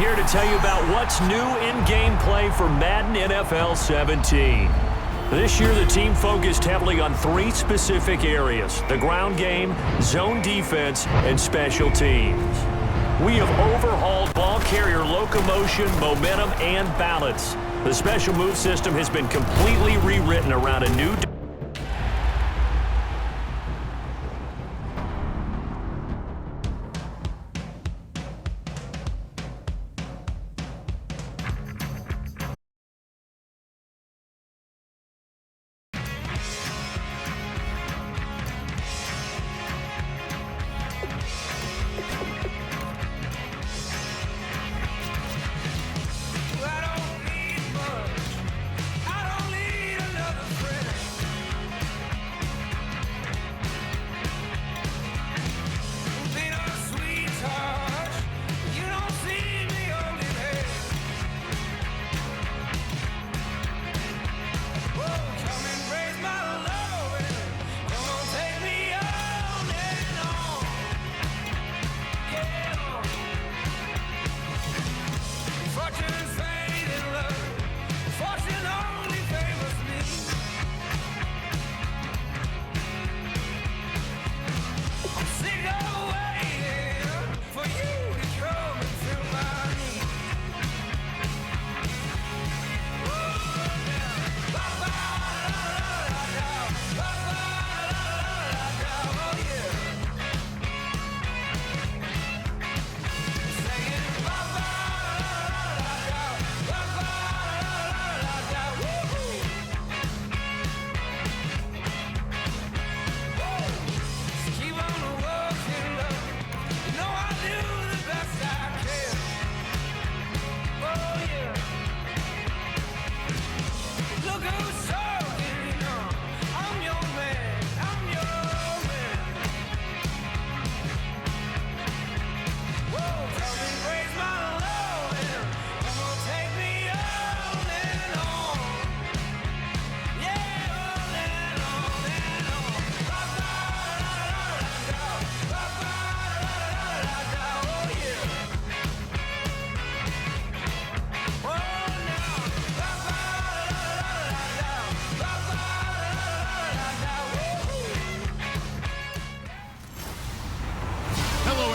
here to tell you about what's new in gameplay for Madden NFL 17. This year, the team focused heavily on 3 specific areas: the ground game, zone defense, and special teams. We have overhauled ball carrier locomotion, momentum, and balance. The special move system has been completely rewritten around a new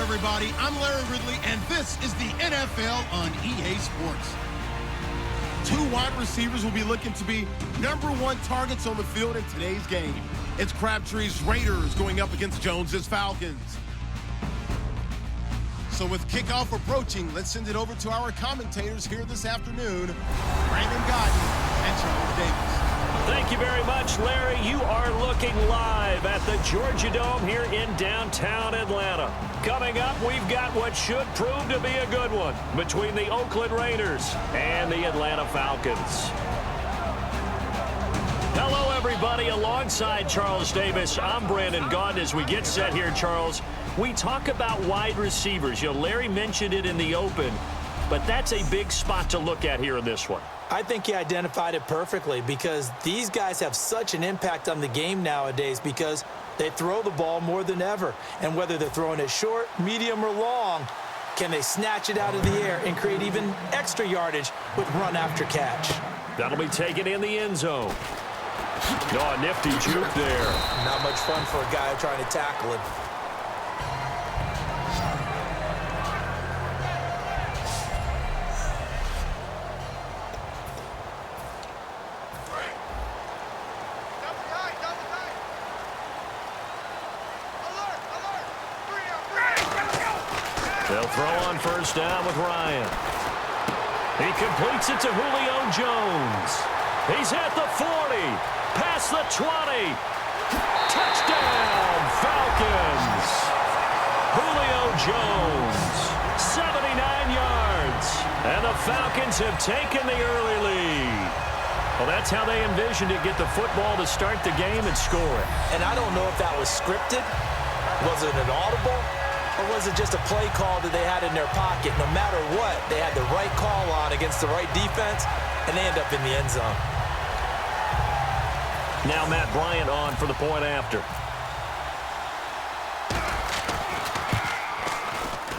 everybody. I'm Larry Ridley, and this is the NFL on EA Sports. 2 wide receivers will be looking to be #1 targets on the field in today's game. It's Crabtree's Raiders going up against Jones's Falcons. So with kickoff approaching, let's send it over to our commentators here this afternoon, Brandon Gaudin and Charles Davis. Thank you very much, Larry. You are looking live at the Georgia Dome here in downtown Atlanta. Coming up, we've got what should prove to be a good one between the Oakland Raiders and the Atlanta Falcons. Hello, everybody. Alongside Charles Davis, I'm Brandon Gaudin. As we get set here, Charles, we talk about wide receivers. You know, Larry mentioned it in the open, but that's a big spot to look at here in this one. I think he identified it perfectly because these guys have such an impact on the game nowadays because they throw the ball more than ever. And whether they're throwing it short, medium, or long, can they snatch it out of the air and create even extra yardage with run after catch? That'll be taken in the end zone. Oh, a nifty juke there. Not much fun for a guy trying to tackle him. They'll throw on first down with Ryan. He completes it to Julio Jones. He's at the 40, past the 20. Touchdown, Falcons. Julio Jones, 79 yards. And the Falcons have taken the early lead. Well, that's how they envisioned it, get the football to start the game and score it. And I don't know if that was scripted. Was it an audible? Or was it just a play call that they had in their pocket? No matter what, they had the right call on against the right defense, and they end up in the end zone. Now Matt Bryant on for the point after.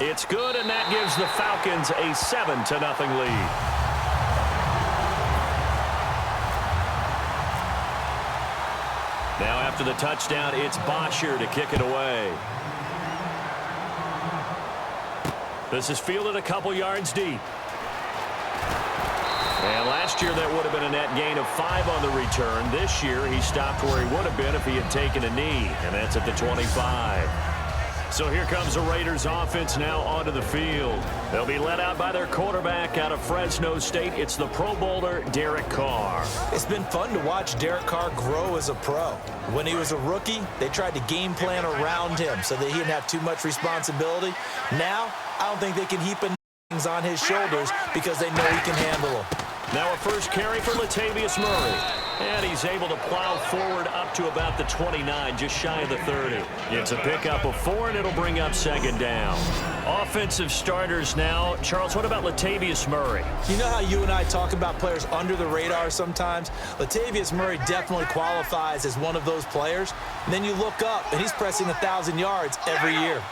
It's good, and that gives the Falcons a 7-0 lead. Now after the touchdown, it's Bosher to kick it away. This is fielded a couple yards deep. And last year that would have been a net gain of 5 on the return. This year he stopped where he would have been if he had taken a knee, and that's at the 25. So here comes the Raiders offense now onto the field. They'll be led out by their quarterback out of Fresno State. It's the Pro Bowler, Derek Carr. It's been fun to watch Derek Carr grow as a pro. When he was a rookie, they tried to game plan around him so that he didn't have too much responsibility. Now, I don't think they can heap things on his shoulders because they know he can handle them. Now a first carry for Latavius Murray. And he's able to plow forward up to about the 29, just shy of the 30. It's a pickup of 4, and it'll bring up second down. Offensive starters now. Charles, what about Latavius Murray? You know how you and I talk about players under the radar sometimes? Latavius Murray definitely qualifies as one of those players. And then you look up, and he's pressing 1,000 yards every year.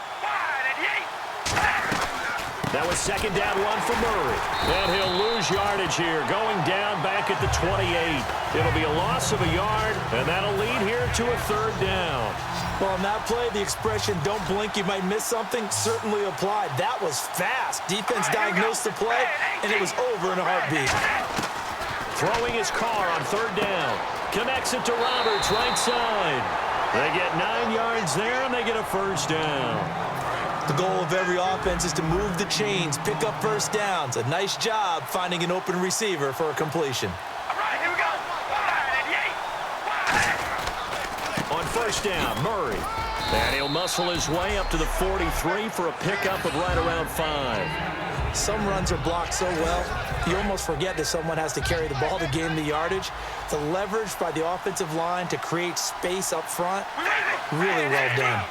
That was second down run for Murray. And he'll lose yardage here, going down back at the 28. It'll be a loss of a yard, and that'll lead here to a third down. Well, on that play, the expression, don't blink, you might miss something, certainly applied. That was fast. Defense diagnosed the play, and it was over in a heartbeat. Throwing his Carr on third down. Connects it to Roberts, right side. They get 9 yards there, and they get a first down. The goal of every offense is to move the chains, pick up first downs. A nice job finding an open receiver for a completion. All right, here we go. On first down, Murray. And he'll muscle his way up to the 43 for a pickup of right around 5. Some runs are blocked so well, you almost forget that someone has to carry the ball to gain the yardage. The leverage by the offensive line to create space up front, really well done.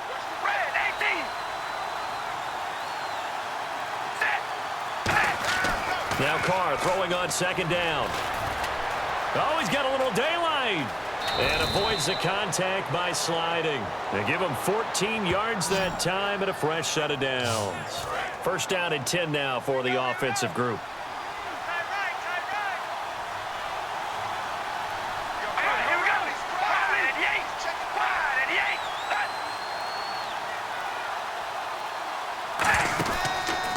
Now Carr throwing on second down. Oh, he's got a little daylight. And avoids the contact by sliding. They give him 14 yards that time and a fresh set of downs. First down and 10 now for the offensive group.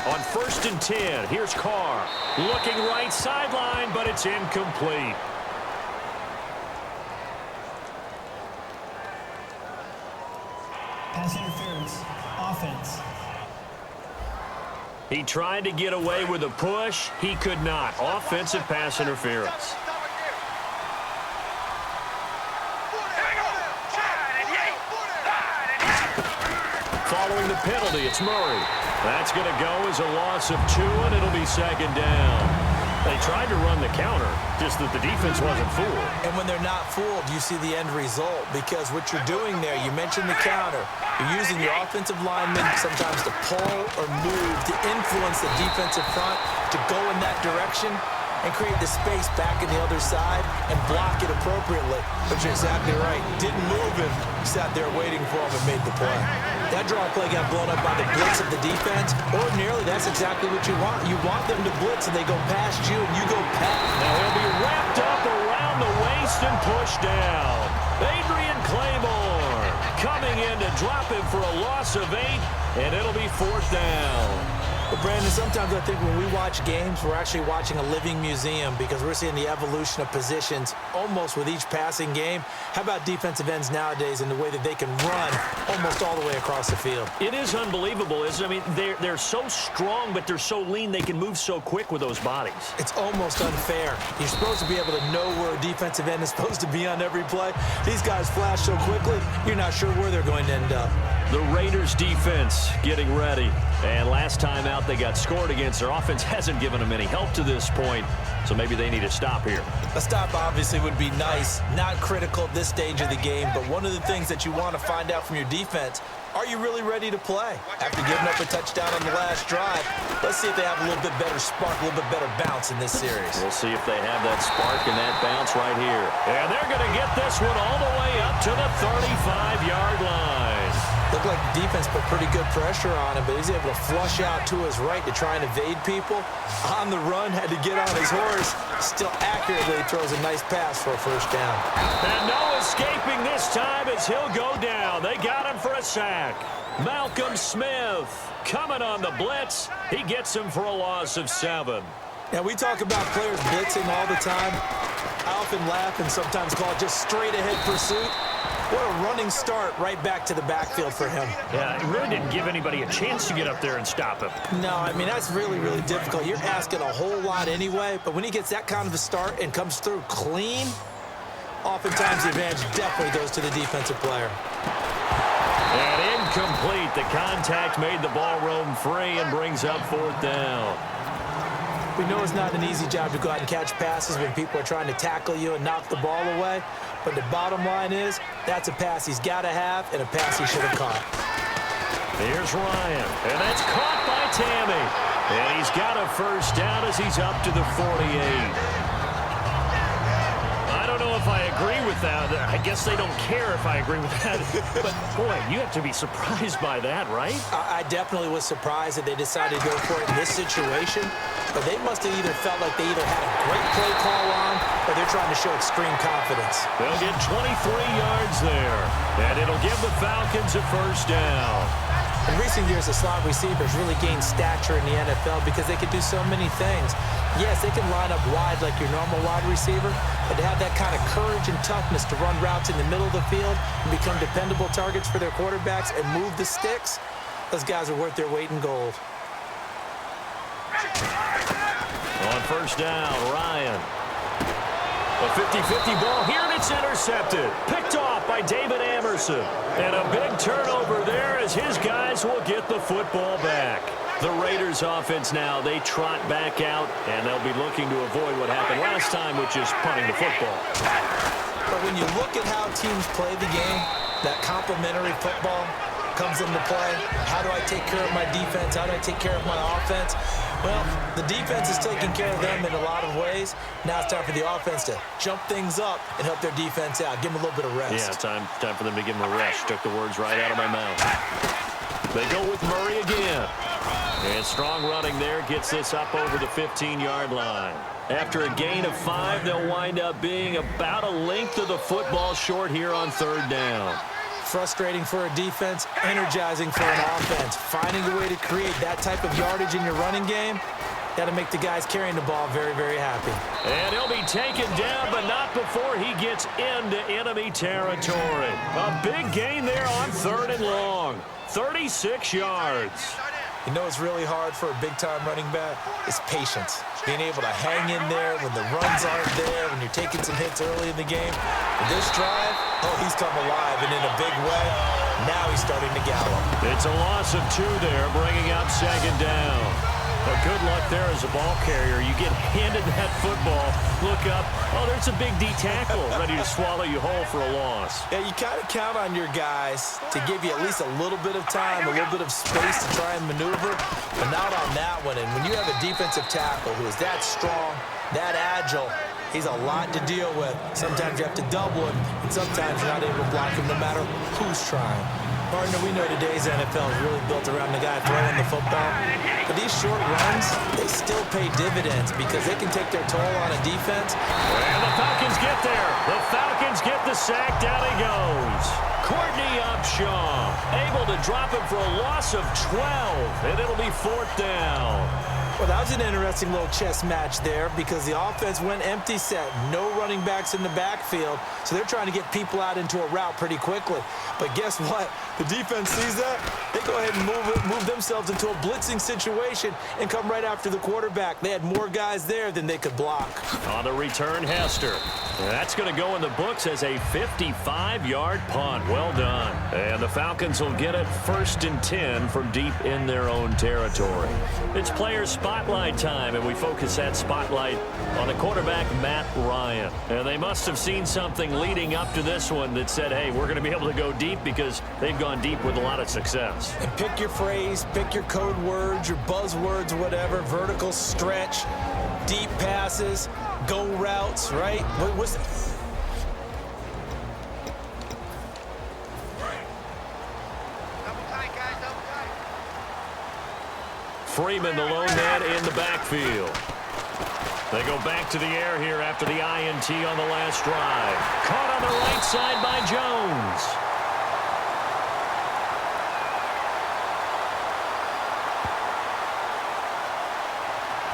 On first and 10, here's Carr. Looking right sideline, but it's incomplete. Pass interference. Offense. He tried to get away with a push. He could not. Offensive pass interference. Following the penalty, it's Murray. That's going to go as a loss of 2, and it'll be second down. They tried to run the counter, just that the defense wasn't fooled. And when they're not fooled, you see the end result, because what you're doing there, you mentioned the counter. You're using your offensive linemen sometimes to pull or move to influence the defensive front to go in that direction and create the space back in the other side and block it appropriately. But you're exactly right. Didn't move him. Sat there waiting for him and made the play. That draw play got blown up by the blitz of the defense. Ordinarily, that's exactly what you want. You want them to blitz and they go past you and you go past. Now he'll be wrapped up around the waist and pushed down. Adrian Claiborne coming in to drop him for a loss of 8, and it'll be fourth down. But Brandon, sometimes I think when we watch games, we're actually watching a living museum because we're seeing the evolution of positions almost with each passing game. How about defensive ends nowadays and the way that they can run almost all the way across the field? It is unbelievable, isn't it? I mean, they're so strong, but they're so lean, they can move so quick with those bodies. It's almost unfair. You're supposed to be able to know where a defensive end is supposed to be on every play. These guys flash so quickly, you're not sure where they're going to end up. The Raiders defense getting ready. And last time out, they got scored against. Their offense hasn't given them any help to this point, so maybe they need a stop here. A stop obviously would be nice, not critical at this stage of the game, but one of the things that you want to find out from your defense, are you really ready to play? After giving up a touchdown on the last drive, let's see if they have a little bit better spark, a little bit better bounce in this series. We'll see if they have that spark and that bounce right here. And they're going to get this one all the way up to the 35-yard line. Looked like the defense put pretty good pressure on him, but he's able to flush out to his right to try and evade people. On the run, had to get on his horse. Still accurately throws a nice pass for a first down. And no escaping this time as he'll go down. They got him for a sack. Malcolm Smith coming on the blitz. He gets him for a loss of 7. Now, we talk about players blitzing all the time. I often laugh and sometimes call it just straight-ahead pursuit. What a running start right back to the backfield for him. Yeah, it really didn't give anybody a chance to get up there and stop him. No, I mean, that's really, really difficult. You're asking a whole lot anyway, but when he gets that kind of a start and comes through clean, oftentimes the advantage definitely goes to the defensive player. And incomplete. The contact made the ball roam free and brings up 4th down. We know it's not an easy job to go out and catch passes when people are trying to tackle you and knock the ball away. But the bottom line is, that's a pass he's got to have and a pass he should have caught. Here's Ryan, and that's caught by Tammy. And he's got a first down as he's up to the 48. I don't know if I agree with that. I guess they don't care if I agree with that. But, boy, you have to be surprised by that, right? I definitely was surprised that they decided to go for it in this situation. But they must have either felt like they either had a great play call on or they're trying to show extreme confidence. They'll get 23 yards there. And it'll give the Falcons a first down. In recent years, the slot receivers really gained stature in the NFL because they could do so many things. Yes, they can line up wide like your normal wide receiver, but to have that kind of courage and toughness to run routes in the middle of the field and become dependable targets for their quarterbacks and move the sticks, those guys are worth their weight in gold. On first down, Ryan. A 50-50 ball here, and it's intercepted. Picked off by David Amerson. And a big turnover there as his guys will get the football back. The Raiders offense now, they trot back out, and they'll be looking to avoid what happened last time, which is punting the football. But when you look at how teams play the game, that complementary football comes into play. How do I take care of my defense? How do I take care of my offense? Well, the defense is taking care of them in a lot of ways. Now it's time for the offense to jump things up and help their defense out. Give them a little bit of rest. Yeah, time for them to give them a rest. Took the words right out of my mouth. They go with Murray again. And strong running there gets this up over the 15-yard line. After a gain of 5, they'll wind up being about a length of the football short here on 3rd down. Frustrating for a defense, energizing for an offense. Finding a way to create that type of yardage in your running game, that'll make the guys carrying the ball very, very happy. And he'll be taken down, but not before he gets into enemy territory. A big gain there on 3rd and long. 36 yards. You know what's really hard for a big-time running back? Is patience. Being able to hang in there when the runs aren't there, when you're taking some hits early in the game. And this drive, oh, he's come alive and in a big way. Now he's starting to gallop. It's a loss of 2 there, bringing up 2nd down. But good luck there as a ball carrier. You get handed that football, look up, oh, there's a big D tackle ready to swallow you whole for a loss. Yeah, you kind of count on your guys to give you at least a little bit of time, a little bit of space to try and maneuver, but not on that one. And when you have a defensive tackle who is that strong, that agile, he's a lot to deal with. Sometimes you have to double him, and sometimes you're not able to block him no matter who's trying. Partner, we know today's NFL is really built around the guy throwing the football. But these short runs, they still pay dividends because they can take their toll on a defense. And the Falcons get there. The Falcons get the sack. Down he goes. Courtney Upshaw able to drop him for a loss of 12, and it'll be 4th down. Well, that was an interesting little chess match there because the offense went empty set. No running backs in the backfield, so they're trying to get people out into a route pretty quickly. But guess what? The defense sees that. They go ahead and move themselves into a blitzing situation and come right after the quarterback. They had more guys there than they could block. On the return, Hester. That's going to go in the books as a 55-yard punt. Well done. And the Falcons will get it 1st and 10 from deep in their own territory. It's player spotlight time, and we focus that spotlight on the quarterback, Matt Ryan. And they must have seen something leading up to this one that said, hey, we're going to be able to go deep because they've gone deep with a lot of success. And pick your phrase, pick your code words, your buzzwords, whatever, vertical stretch, deep passes, go routes, right? What's Freeman, the lone man in the backfield. They go back to the air here after the INT on the last drive. Caught on the right side by Jones.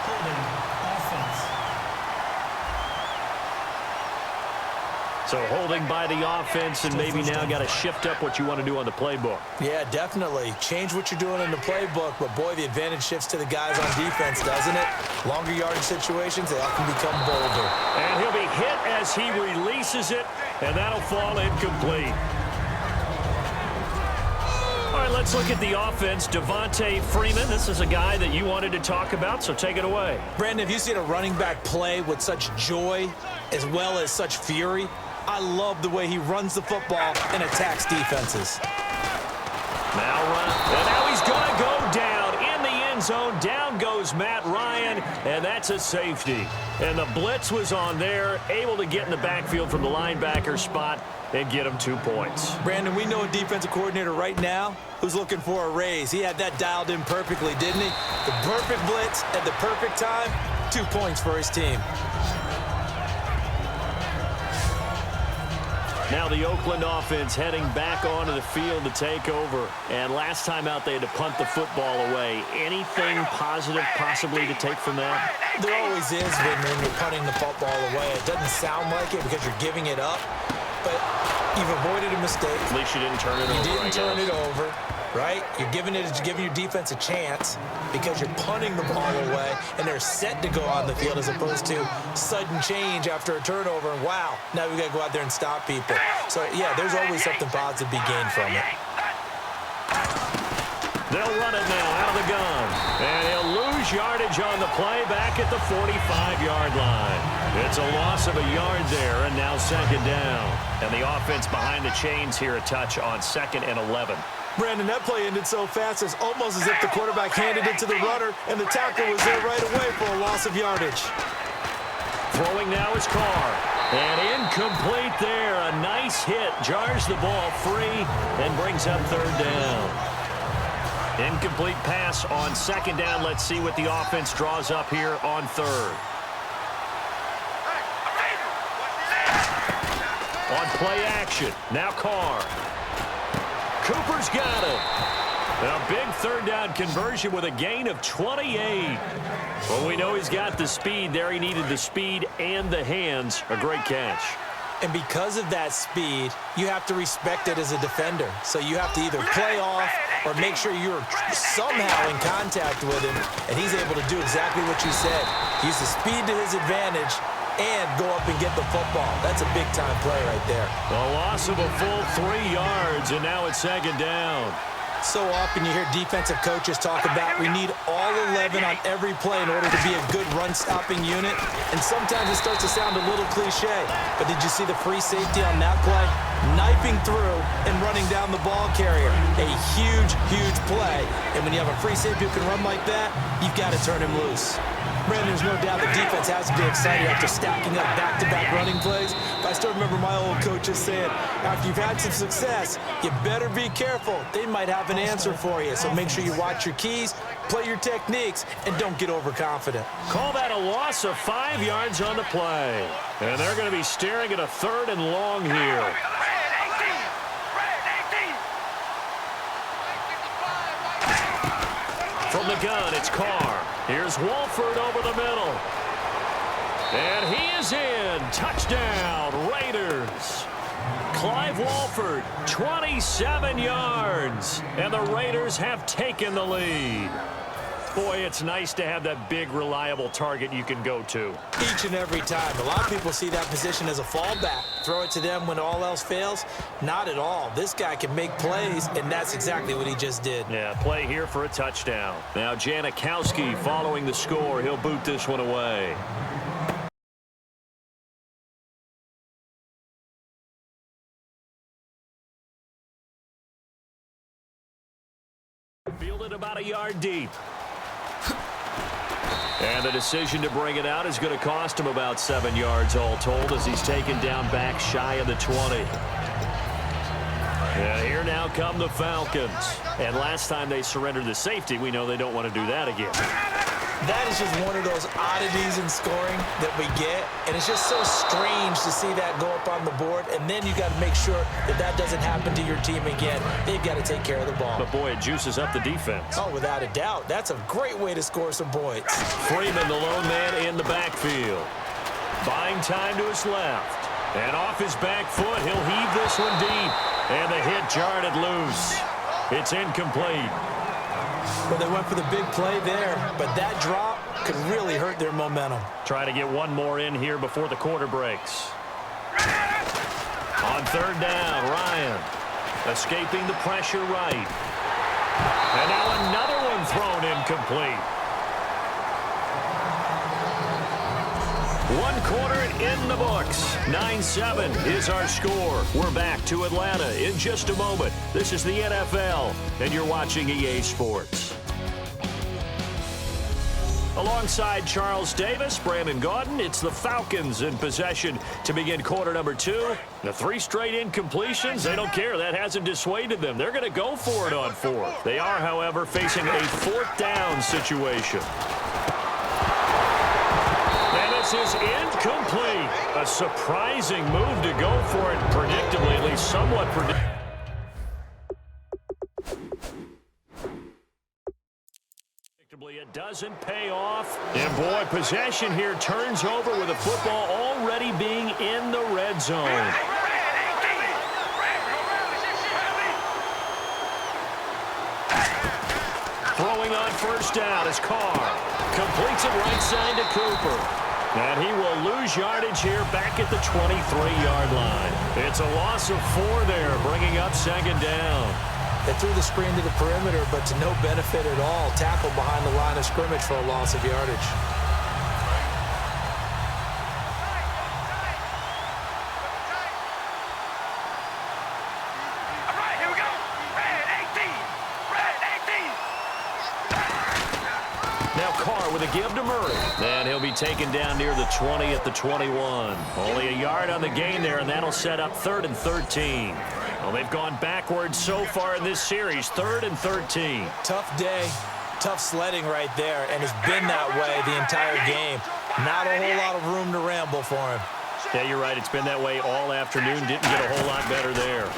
Holding. Offense. So holding by the offense, and maybe now got to shift up what you want to do on the playbook. Yeah, definitely. Change what you're doing in the playbook, but boy, the advantage shifts to the guys on defense, doesn't it? Longer yardage situations, they often become bolder. And he'll be hit as he releases it, and that'll fall incomplete. All right, let's look at the offense. Devonta Freeman, this is a guy that you wanted to talk about, so take it away. Brandon, have you seen a running back play with such joy as well as such fury? I love the way he runs the football and attacks defenses. Now run, and now he's going to go down in the end zone. Down goes Matt Ryan, and that's a safety. And the blitz was on there, able to get in the backfield from the linebacker spot and get him 2 points. Brandon, we know a defensive coordinator right now who's looking for a raise. He had that dialed in perfectly, didn't he? The perfect blitz at the perfect time, 2 points for his team. Now the Oakland offense heading back onto the field to take over. And last time out, they had to punt the football away. Anything positive possibly to take from that? There always is when you're punting the football away. It doesn't sound like it because you're giving it up, but you've avoided a mistake. At least you didn't turn it over. You didn't turn it over, right? You're giving your defense a chance because you're punting the ball away, and they're set to go on the field as opposed to sudden change after a turnover. And wow, now we got to go out there and stop people. So, yeah, there's always something positive to be gained from it. They'll run it now out of the gun. And he'll lose yardage on the play back at the 45-yard line. It's a loss of a yard there, and now second down. And the offense behind the chains here a touch on 2nd and 11. Brandon, that play ended so fast, it's almost as if the quarterback handed it to the runner, and the tackle was there right away for a loss of yardage. Throwing now is Carr. And incomplete there. A nice hit. Jars the ball free and brings up 3rd down. Incomplete pass on 2nd down. Let's see what the offense draws up here on 3rd. On play action. Now Carr. Cooper's got it. A big 3rd down conversion with a gain of 28. Well, we know he's got the speed there. He needed the speed and the hands. A great catch. And because of that speed, you have to respect it as a defender. So you have to either play off or make sure you're somehow in contact with him, and he's able to do exactly what you said. Use the speed to his advantage and go up and get the football. That's a big-time play right there. A loss of a full 3 yards, and now it's 2nd down. So often you hear defensive coaches talk about we need all 11 on every play in order to be a good run-stopping unit, and sometimes it starts to sound a little cliche. But did you see the free safety on that play? Knifing through and running down the ball carrier. A huge, huge play. And when you have a free safety who can run like that, you've got to turn him loose. Brandon, there's no doubt the defense has to be excited after stacking up back-to-back running plays. But I still remember my old coaches saying, after you've had some success, you better be careful. They might have an answer for you. So make sure you watch your keys, play your techniques, and don't get overconfident. Call that a loss of 5 yards on the play. And they're going to be staring at a 3rd and long here. From the gun, it's Carr. Here's Wolford over the middle. And he is in. Touchdown, Raiders. Clive Wolford, 27 yards. And the Raiders have taken the lead. Boy, it's nice to have that big, reliable target you can go to. Each and every time. A lot of people see that position as a fallback. Throw it to them when all else fails. Not at all. This guy can make plays, and that's exactly what he just did. Yeah, play here for a touchdown. Now Janikowski following the score. He'll boot this one away. Fielded about a yard deep. And the decision to bring it out is going to cost him about 7 yards all told as he's taken down back shy of the 20. And here now come the Falcons. And last time they surrendered the safety, we know they don't want to do that again. That is just one of those oddities in scoring that we get, and it's just so strange to see that go up on the board, and then you got to make sure that that doesn't happen to your team again. They've got to take care of the ball. But, boy, it juices up the defense. Oh, without a doubt. That's a great way to score some points. Freeman, the lone man in the backfield. Buying time to his left. And off his back foot, he'll heave this one deep. And the hit jarred it loose. It's incomplete. Well, they went for the big play there, but that drop could really hurt their momentum. Try to get one more in here before the quarter breaks. On third down, Ryan escaping the pressure right. And now another one thrown incomplete. One quarter in the books. 9-7 is our score. We're back to Atlanta in just a moment. This is the NFL, and you're watching EA Sports. Alongside Charles Davis, Brandon Gaudin, it's the Falcons in possession to begin quarter number 2. The 3 straight incompletions, they don't care. That hasn't dissuaded them. They're going to go for it on 4. They are, however, facing a 4th down situation. And this is incomplete. A surprising move to go for it, predictably, at least somewhat predictably. It doesn't pay off. And, boy, possession here turns over with the football already being in the red zone. Throwing on first down is Carr. Completes it right side to Cooper. And he will lose yardage here back at the 23-yard line. It's a loss of 4 there, bringing up second down. They threw the screen to the perimeter, but to no benefit at all. Tackled behind the line of scrimmage for a loss of yardage. All right, here we go. Red 18. Red 18. Now Carr with a give to Murray. And he'll be taken down near the 20 at the 21. Only a yard on the gain there, and that'll set up 3rd and 13. Well, they've gone backwards so far in this series, 3rd and 13. Tough day, tough sledding right there, and it's been that way the entire game. Not a whole lot of room to ramble for him. Yeah, you're right. It's been that way all afternoon. Didn't get a whole lot better there.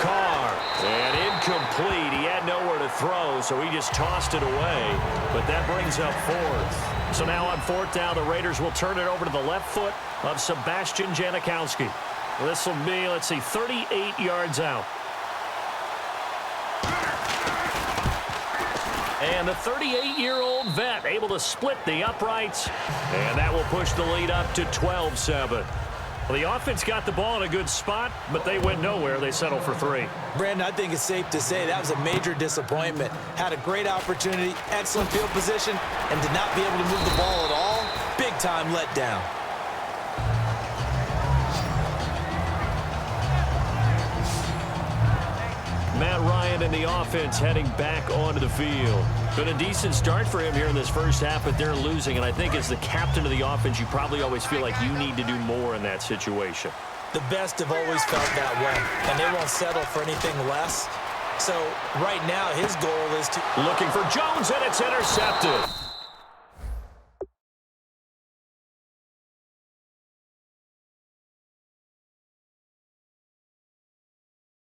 Carr, and incomplete. He had nowhere to throw, so he just tossed it away. But that brings up 4th. So now on 4th down, the Raiders will turn it over to the left foot of Sebastian Janikowski. This will be, let's see, 38 yards out. And the 38-year-old vet able to split the uprights. And that will push the lead up to 12-7. Well, the offense got the ball in a good spot, but they went nowhere. They settled for 3. Brandon, I think it's safe to say that was a major disappointment. Had a great opportunity, excellent field position, and did not be able to move the ball at all. Big-time letdown. Matt Ryan and the offense heading back onto the field. Been a decent start for him here in this first half, but they're losing. And I think as the captain of the offense, you probably always feel like you need to do more in that situation. The best have always felt that way, and they won't settle for anything less. So right now, his goal is to... Looking for Jones, and it's intercepted.